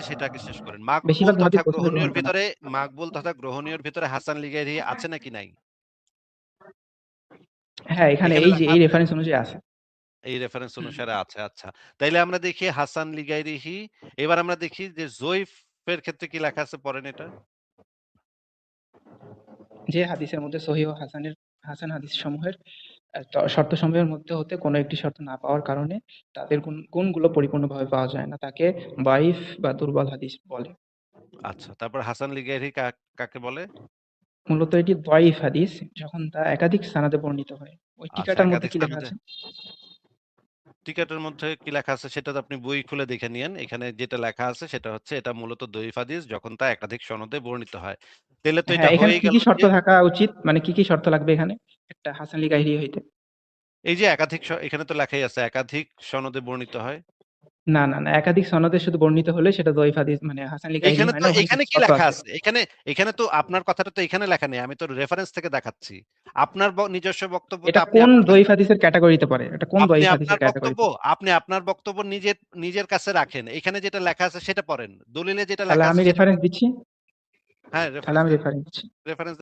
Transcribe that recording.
সেটা আগে শেষ করেন। বেশিরভাগ মুহাদ্দিস প্রথমে গ্রহণ করে না। মাকবুল তথা গ্রহণীয়র ভিতরে হাসান লিগাইরি আছে নাকি নাই? হ্যাঁ, এখানে এখানে এই যে লেখা এই আছে? রেফারেন্স অনুযায়ী আছে। এই রেফারেন্স অনুসারে আছে, আচ্ছা। তাইলে আমরা দেখি হাসান লিগাইরিহি। এবার আমরা দেখি যে যইফের ক্ষেত্রে কি লেখা আছে, পড়েন এটা। যে হাদিসের মধ্যে সহিহ ও হাসান হাদিস সমূহের শর্তসমূহের মধ্যে হতে কোনো একটি শর্ত না পাওয়ার কারণে তাদের গুণগুলো পরিপূর্ণভাবে পাওয়া যায় না, তাকে দাঈফ বা দুর্বল হাদিস বলে। আচ্ছা, তারপর হাসান লিগাইরি কাকে বলে? মূলত এটি দাঈফ হাদিস যখন তা একাধিক সানাদে বর্ণিত হয়। ওই আচ্ছা, টিকাটার মধ্যে একাধিক কি লেখা সনদে আছে? টিকেটের মধ্যে কি লেখা আছে সেটা তো আপনি বই খুলে দেখে নিয়েন। এখানে যেটা লেখা আছে সেটা হচ্ছে এটা মূলত দঈফ হাদিস যখন তা একাধিক সনদে বর্ণিত হয়। তাইলে তো এটা হ্যাঁ, এখানে হয়েই কি গেল কি শর্ত যে থাকা উচিত, মানে কি কি শর্ত লাগবে এখানে একটা হাসান লিগাইরি হইতে? এই যে একাধিক এখানে তো লেখাই আছে একাধিক সনদে বর্ণিত হয়। না না না, একাধিক সনদে শুধু বর্ণিত হলে সেটা দঈফ হাদিস, মানে হাসান লিগাইরি এইখানে হয় তো না, ওখানে এখানে কিছু কি শর্ত লেখা আছে। আছে? এখানে এখানে তো আপনার কথাটা তো এখানে লেখা নেই। আমি তো রেফারেন্স থেকে দেখাচ্ছি। আপনার নিজস্ব বক্তব্য তো এটা আপনি কোন আপনার কাছে দঈফ হাদিসের ক্যাটাগরিতে পড়ে? এটা কোন আপনি দঈফ আপনার হাদিসের বক্তব্য ক্যাটাগরিতে? আপনি আপনার বক্তব্য নিজের নিজের কাছে রাখেন। এখানে যেটা লেখা আছে সেটা পড়েন। দলিলে যেটা তাহলে লেখা আছে আমি সেটা রেফারেন্স পড়েন। দিচ্ছি। হ্যাঁ, তাহলে রেফারেন্স আমি দেন। রেফারেন্স দিচ্ছি। রেফারেন্স